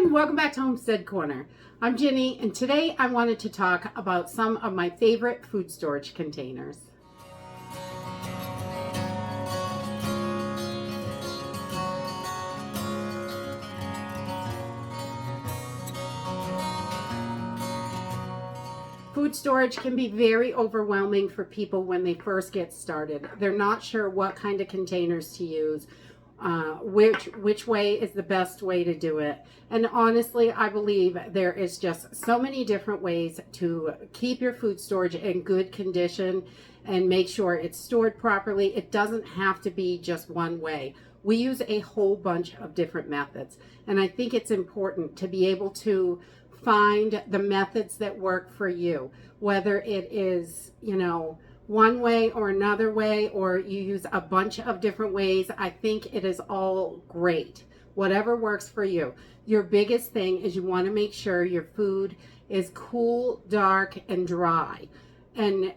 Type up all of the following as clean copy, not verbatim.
everyone, welcome back to Homestead Corner. I'm Ginny, and today I wanted to talk about some of my favorite food storage containers. Food storage can be very overwhelming for people when they first get started. They're not sure what kind of containers to use. Which way is the best way to do it. And honestly, I believe there is just so many different ways to keep your food storage in good condition and make sure it's stored properly. It doesn't have to be just one way. We use a whole bunch of different methods, and I think it's important to be able to find the methods that work for you, whether it is, one way or another way, or you use a bunch of different ways. I think it is all great. Whatever works for you. Your biggest thing is you want to make sure your food is cool, dark, and dry, and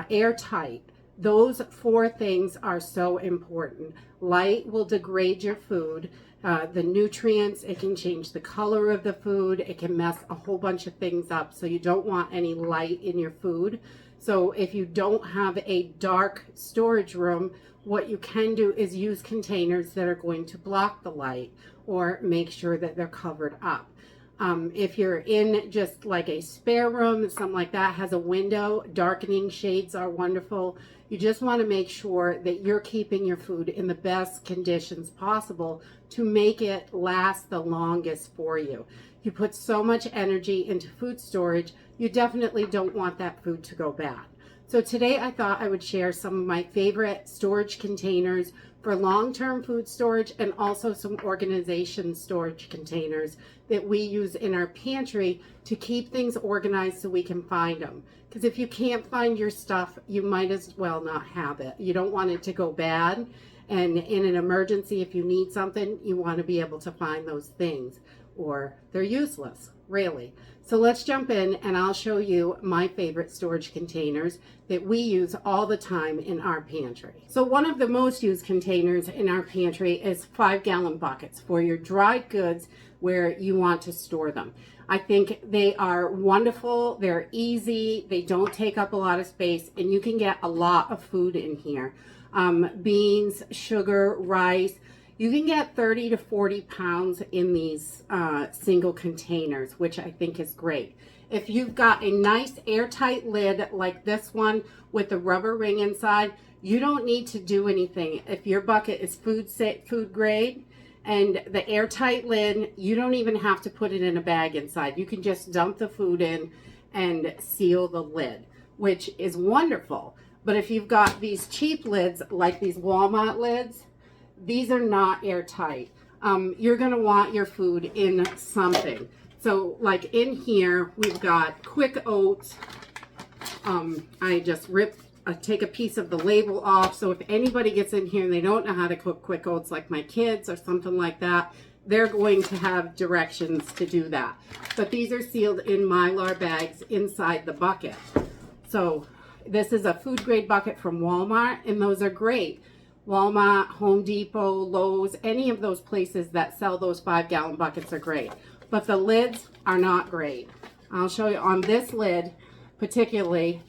airtight. Those four things are so important. Light will degrade your food. The nutrients, it can change the color of the food. It can mess a whole bunch of things up. So you don't want any light in your food. So if you don't have a dark storage room, what you can do is use containers that are going to block the light or make sure that they're covered up. If you're in just like a spare room, something like that has a window, darkening shades are wonderful. You just want to make sure that you're keeping your food in the best conditions possible to make it last the longest for you. You put so much energy into food storage, you definitely don't want that food to go bad. So today I thought I would share some of my favorite storage containers for long-term food storage, and also some organization storage containers that we use in our pantry to keep things organized so we can find them. Because if you can't find your stuff, you might as well not have it. You don't want it to go bad, and in an emergency, if you need something, you want to be able to find those things, or they're useless, really. So let's jump in and I'll show you my favorite storage containers that we use all the time in our pantry. So one of the most used containers in our pantry is 5-gallon buckets for your dried goods where you want to store them. I think they are wonderful, they're easy, they don't take up a lot of space, and you can get a lot of food in here. Beans, sugar, rice. You can get 30 to 40 pounds in these single containers, which I think is great. If you've got a nice airtight lid like this one with the rubber ring inside, you don't need to do anything. If your bucket is food grade and the airtight lid, you don't even have to put it in a bag inside. You can just dump the food in and seal the lid, which is wonderful. But if you've got these cheap lids like these Walmart lids, these are not airtight. You're going to want your food in something. So like in here, we've got quick oats. I just take a piece of the label off. So if anybody gets in here and they don't know how to cook quick oats, like my kids or something like that, they're going to have directions to do that. But these are sealed in Mylar bags inside the bucket. So this is a food grade bucket from Walmart, and those are great. Walmart, Home Depot, Lowe's, any of those places that sell those 5-gallon buckets are great. But the lids are not great. I'll show you on this lid particularly,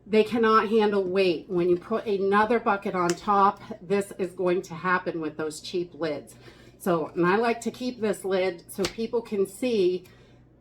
they cannot handle weight. When you put another bucket on top, this is going to happen with those cheap lids. So, and I like to keep this lid so people can see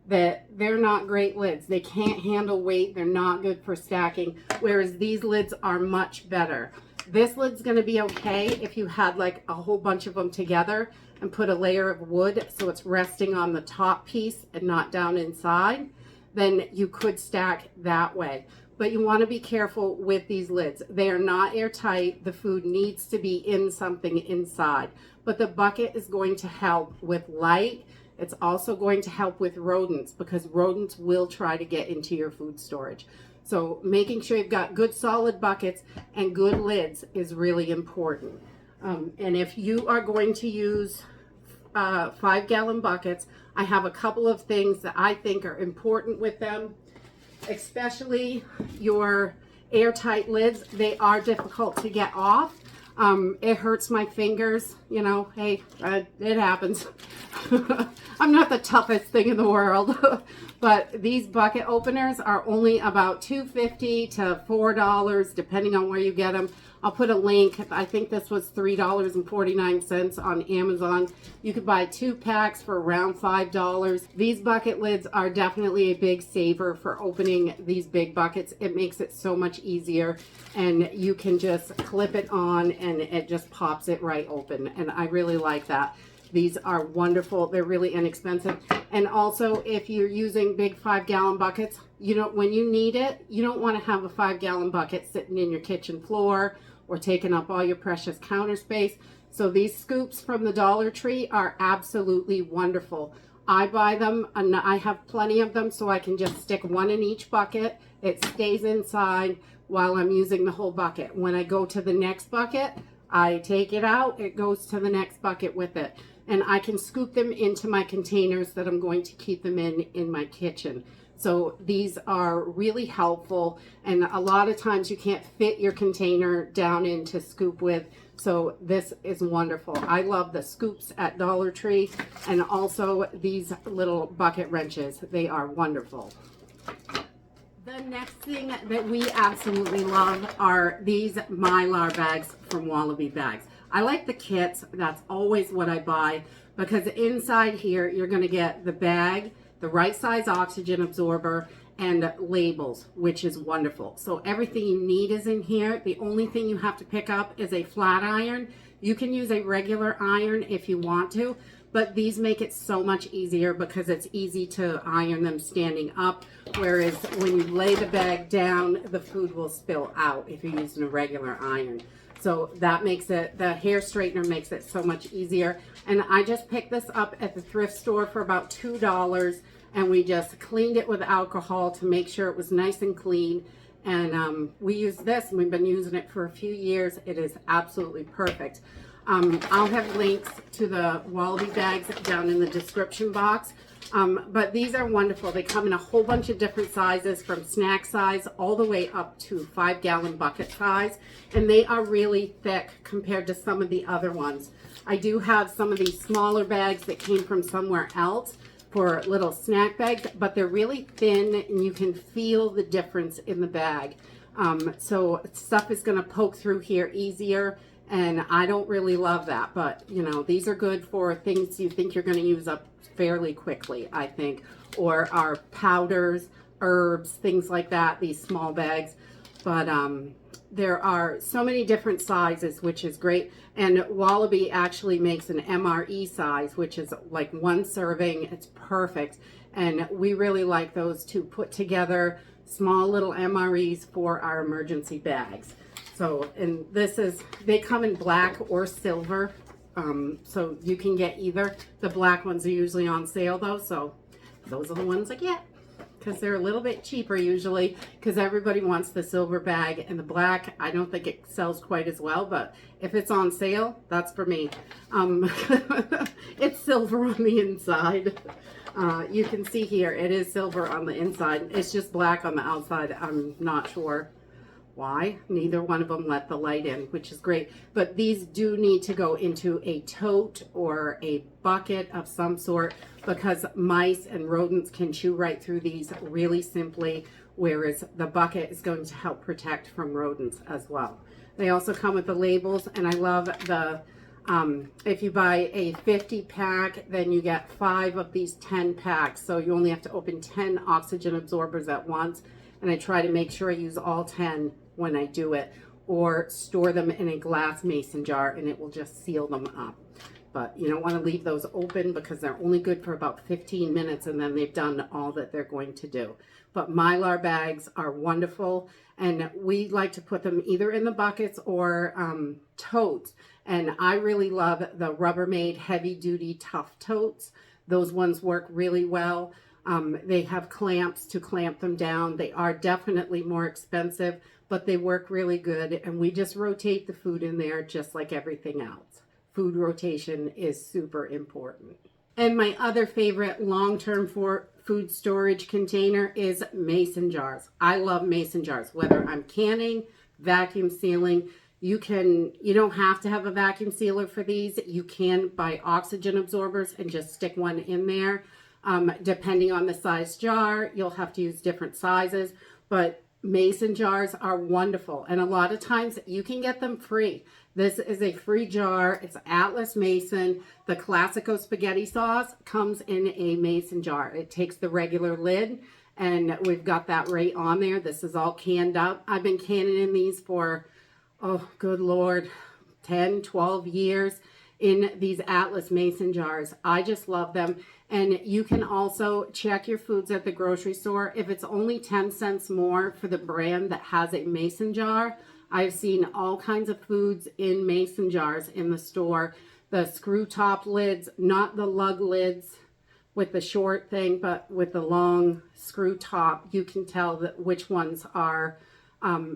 that they're not great lids. They can't handle weight. They're not good for stacking, whereas these lids are much better. This lid's going to be okay if you had like a whole bunch of them together and put a layer of wood so it's resting on the top piece and not down inside. Then you could stack that way. But you want to be careful with these lids. They are not airtight. The food needs to be in something inside. But the bucket is going to help with light. It's also going to help with rodents, because rodents will try to get into your food storage. So making sure you've got good solid buckets and good lids is really important. And if you are going to use 5-gallon buckets, I have a couple of things that I think are important with them, especially your airtight lids. They are difficult to get off. It hurts my fingers, you know, hey, it happens. I'm not the toughest thing in the world, but these bucket openers are only about $2.50 to $4, depending on where you get them. I'll put a link. I think this was $3.49 on Amazon. You could buy 2 packs for around $5. These bucket lids are definitely a big saver for opening these big buckets. It makes it so much easier, and you can just clip it on and it just pops it right open. And I really like that. These are wonderful. They're really inexpensive. And also, if you're using big 5-gallon buckets, you know, when you need it, you don't want to have a 5-gallon bucket sitting in your kitchen floor or taking up all your precious counter space. So these scoops from the Dollar Tree are absolutely wonderful. I buy them and I have plenty of them, so I can just stick one in each bucket. It stays inside while I'm using the whole bucket. When I go to the next bucket, I take it out, it goes to the next bucket with it. And I can scoop them into my containers that I'm going to keep them in my kitchen. So these are really helpful, and a lot of times you can't fit your container down in to scoop with. So this is wonderful. I love the scoops at Dollar Tree, and also these little bucket wrenches. They are wonderful. The next thing that we absolutely love are these Mylar bags from Wallaby Bags. I like the kits. That's always what I buy, because inside here you're going to get the bag, the right size oxygen absorber, and labels, which is wonderful. So everything you need is in here. The only thing you have to pick up is a flat iron. You can use a regular iron if you want to, but these make it so much easier because it's easy to iron them standing up, whereas when you lay the bag down, the food will spill out if you're using a regular iron. So that makes it, the hair straightener makes it so much easier. And I just picked this up at the thrift store for about $2, and we just cleaned it with alcohol to make sure it was nice and clean. And we use this, and we've been using it for a few years. It is absolutely perfect. I'll have links to the Wallaby bags down in the description box. But these are wonderful. They come in a whole bunch of different sizes, from snack size all the way up to 5-gallon bucket size. And they are really thick compared to some of the other ones. I do have some of these smaller bags that came from somewhere else for little snack bags, but they're really thin and you can feel the difference in the bag. So stuff is going to poke through here easier, and I don't really love that. But, you know, these are good for things you think you're going to use up fairly quickly, I think, or our powders, herbs, things like that, these small bags. But there are so many different sizes, which is great. And Wallaby actually makes an MRE size, which is like 1 serving. It's perfect. And we really like those to put together small little MREs for our emergency bags. So, and this is, they come in black or silver. So you can get either. The black ones are usually on sale though, so those are the ones I get, because they're a little bit cheaper usually, because everybody wants the silver bag, and the black, I don't think it sells quite as well, but if it's on sale, that's for me. It's silver on the inside. You can see here, it is silver on the inside. It's just black on the outside. I'm not sure why. Neither one of them let the light in, which is great. But these do need to go into a tote or a bucket of some sort, because mice and rodents can chew right through these really simply, whereas the bucket is going to help protect from rodents as well. They also come with the labels, and I love the, if you buy a 50 pack, then you get 5 of these 10 packs. So you only have to open 10 oxygen absorbers at once. And I try to make sure I use all 10 when I do it, or store them in a glass mason jar, and it will just seal them up. But you don't want to leave those open, because they're only good for about 15 minutes and then they've done all that they're going to do. But Mylar bags are wonderful, and we like to put them either in the buckets or totes. And I really love the Rubbermaid heavy duty tough totes. Those ones work really well. They have clamps to clamp them down. They are definitely more expensive, but they work really good. And we just rotate the food in there just like everything else. Food rotation is super important. And my other favorite long-term food storage container is mason jars. I love mason jars, whether I'm canning, vacuum sealing. You don't have to have a vacuum sealer for these. You can buy oxygen absorbers and just stick one in there. Depending on the size jar, you'll have to use different sizes, but mason jars are wonderful. And a lot of times you can get them free. This is a free jar. It's Atlas Mason. The Classico spaghetti sauce comes in a mason jar. It takes the regular lid, and we've got that right on there. This is all canned up. I've been canning in these for, oh, good Lord, 10, 12 years in these Atlas Mason jars. I just love them. And you can also check your foods at the grocery store. If it's only 10 cents more for the brand that has a mason jar, I've seen all kinds of foods in mason jars in the store. The screw top lids, not the lug lids with the short thing, but with the long screw top. You can tell that which ones are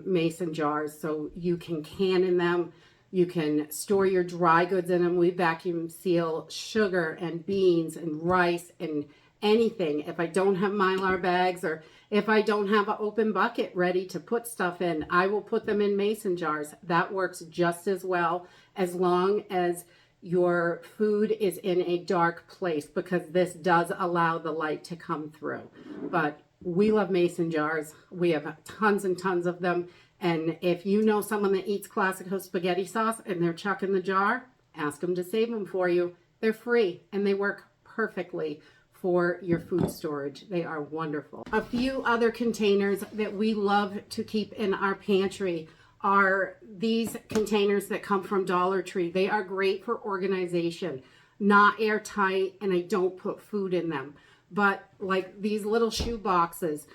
mason jars. So you can can in them. You can store your dry goods in them. We vacuum seal sugar and beans and rice and anything. If I don't have Mylar bags, or if I don't have an open bucket ready to put stuff in, I will put them in mason jars. That works just as well, as long as your food is in a dark place, because this does allow the light to come through. But we love mason jars. We have tons and tons of them. And if you know someone that eats Classico spaghetti sauce and they're chucking the jar, ask them to save them for you. They're free and they work perfectly for your food storage. They are wonderful. A few other containers that we love to keep in our pantry are these containers that come from Dollar Tree. They are great for organization, not airtight, and I don't put food in them. But like these little shoe boxes,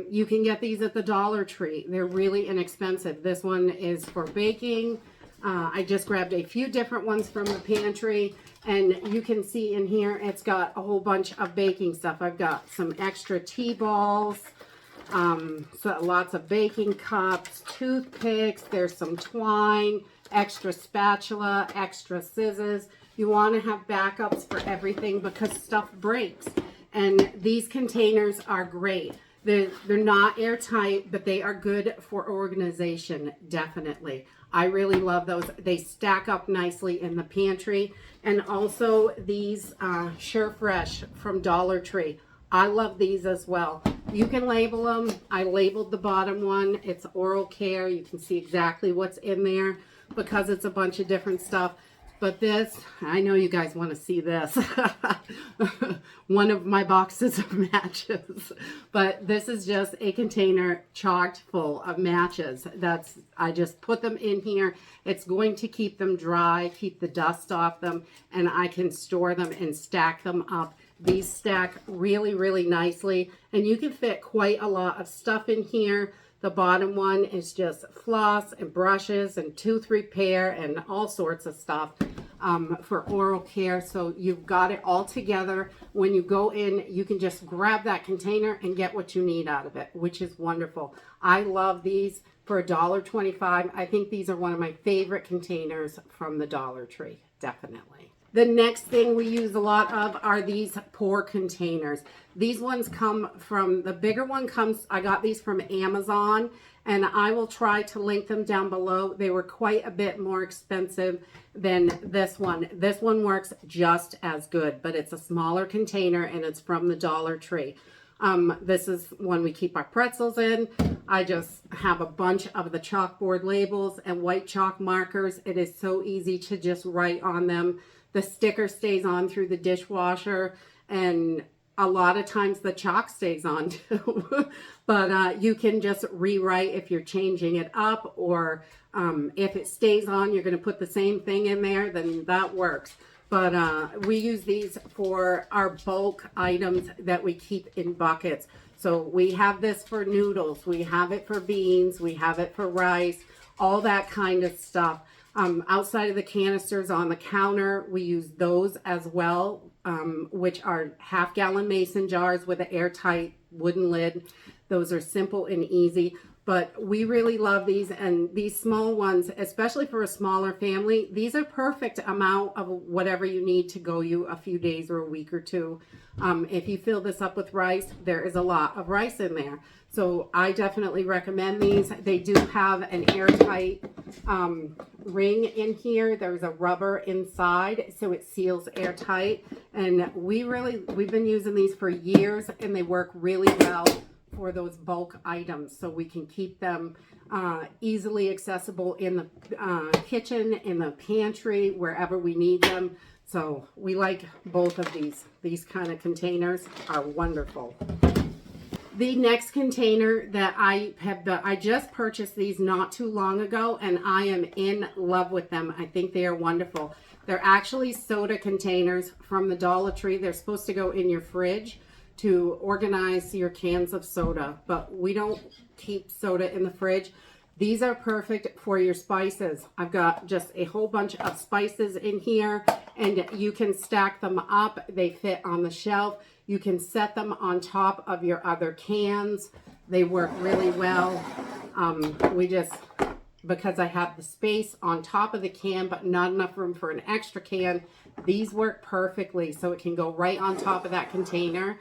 you can get these at the Dollar Tree. They're really inexpensive. This one is for baking. I just grabbed a few different ones from the pantry, and you can see in here it's got a whole bunch of baking stuff. I've got some extra tea balls, so lots of baking cups, toothpicks, there's some twine, extra spatula, extra scissors. You want to have backups for everything because stuff breaks, and these containers are great. They're not airtight, but they are good for organization, definitely. I really love those. They stack up nicely in the pantry. And also these Sure Fresh from Dollar Tree. I love these as well. You can label them. I labeled the bottom one. It's oral care. You can see exactly what's in there because it's a bunch of different stuff. But this, I know you guys want to see this. One of my boxes of matches. But this is just a container chocked full of matches. I just put them in here. It's going to keep them dry, keep the dust off them, and I can store them and stack them up. These stack really, really nicely, and you can fit quite a lot of stuff in here. The bottom one is just floss and brushes and tooth repair and all sorts of stuff for oral care. So you've got it all together. When you go in, you can just grab that container and get what you need out of it, which is wonderful. I love these for $1.25. I think these are one of my favorite containers from the Dollar Tree, definitely. The next thing we use a lot of are these pour containers. These ones come from, the bigger one comes, I got these from Amazon, and I will try to link them down below. They were quite a bit more expensive than this one. This one works just as good, but it's a smaller container and it's from the Dollar Tree. This is one we keep our pretzels in. I just have a bunch of the chalkboard labels and white chalk markers. It is so easy to just write on them. The sticker stays on through the dishwasher, and a lot of times the chalk stays on too. But you can just rewrite if you're changing it up, or if it stays on, you're going to put the same thing in there, then that works. But we use these for our bulk items that we keep in buckets. So we have this for noodles, we have it for beans, we have it for rice, all that kind of stuff. Outside of the canisters on the counter, we use those as well, which are half-gallon mason jars with an airtight wooden lid. Those are simple and easy. But we really love these, and these small ones, especially for a smaller family, these are perfect amount of whatever you need to go you a few days or a week or two. If you fill this up with rice, there is a lot of rice in there. So I definitely recommend these. They do have an airtight ring in here. There's a rubber inside, so it seals airtight. And we've been using these for years, and they work really well for those bulk items, so we can keep them easily accessible in the kitchen, in the pantry, wherever we need them. So we like both of these. These kind of containers are wonderful. The next container that I just purchased these not too long ago, and I am in love with them. I think they are wonderful. They're actually soda containers from the Dollar Tree. They're supposed to go in your fridge to organize your cans of soda, but we don't keep soda in the fridge. These are perfect for your spices. I've got just a whole bunch of spices in here, and you can stack them up. They fit on the shelf. You can set them on top of your other cans. They work really well. Because I have the space on top of the can, but not enough room for an extra can, these work perfectly. So it can go right on top of that container.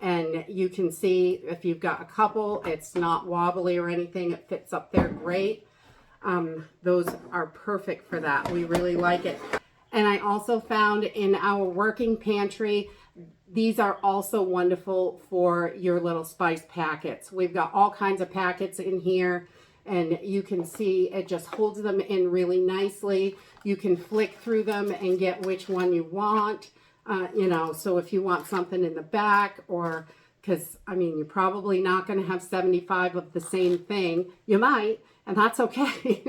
And you can see if you've got a couple, it's not wobbly or anything. It fits up there great. Those are perfect for that. We really like it. And I also found in our working pantry, these are also wonderful for your little spice packets. We've got all kinds of packets in here, and you can see it just holds them in really nicely. You can flick through them and get which one you want. So if you want something in the back, or because I mean, you're probably not going to have 75 of the same thing. You might, and that's okay.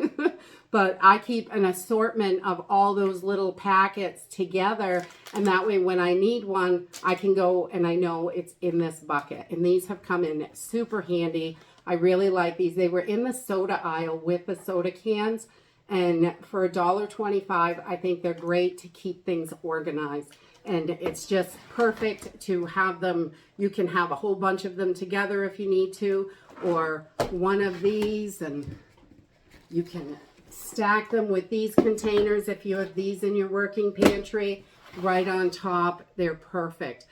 But I keep an assortment of all those little packets together, and that way when I need one, I can go and I know it's in this bucket. And these have come in super handy. I really like these. They were in the soda aisle with the soda cans, and for $1.25, I think they're great to keep things organized. And it's just perfect to have them. You can have a whole bunch of them together if you need to, or one of these, and you can stack them with these containers if you have these in your working pantry right on top. They're perfect.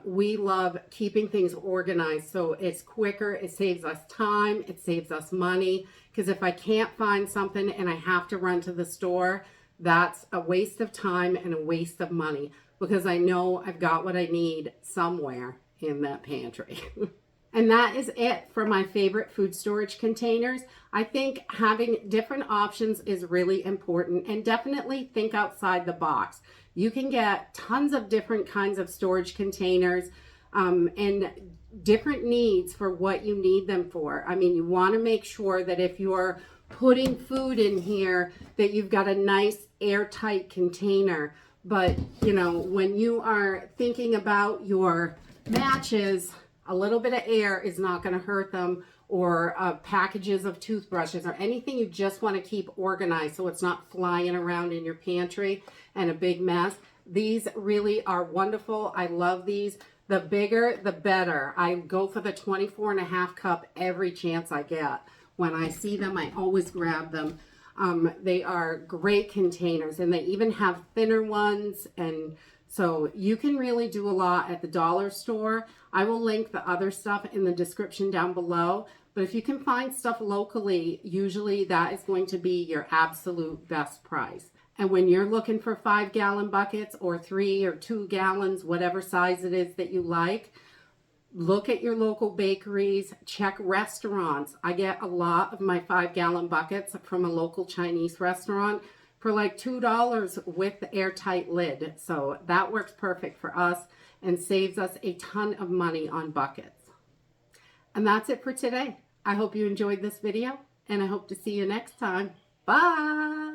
We love keeping things organized, so it's quicker, it saves us time, it saves us money, because if I can't find something and I have to run to the store, that's a waste of time and a waste of money, because I know I've got what I need somewhere in that pantry. And that is it for my favorite food storage containers. I think having different options is really important, and definitely think outside the box. You can get tons of different kinds of storage containers and different needs for what you need them for. I mean, you want to make sure that if you're putting food in here, that you've got a nice airtight container. But, when you are thinking about your matches, a little bit of air is not going to hurt them, or packages of toothbrushes or anything you just want to keep organized so it's not flying around in your pantry and a big mess. These really are wonderful. I love these. The bigger, the better. I go for the 24.5 cup every chance I get. When I see them, I always grab them. They are great containers, and they even have thinner ones, and so you can really do a lot at the dollar store. I will link the other stuff in the description down below, but if you can find stuff locally, usually that is going to be your absolute best price. And when you're looking for 5-gallon buckets or 3 or 2 gallons, whatever size it is that you like, look at your local bakeries, check restaurants. I get a lot of my 5-gallon buckets from a local Chinese restaurant for like $2 with the airtight lid. So that works perfect for us and saves us a ton of money on buckets. And that's it for today. I hope you enjoyed this video, and I hope to see you next time. Bye!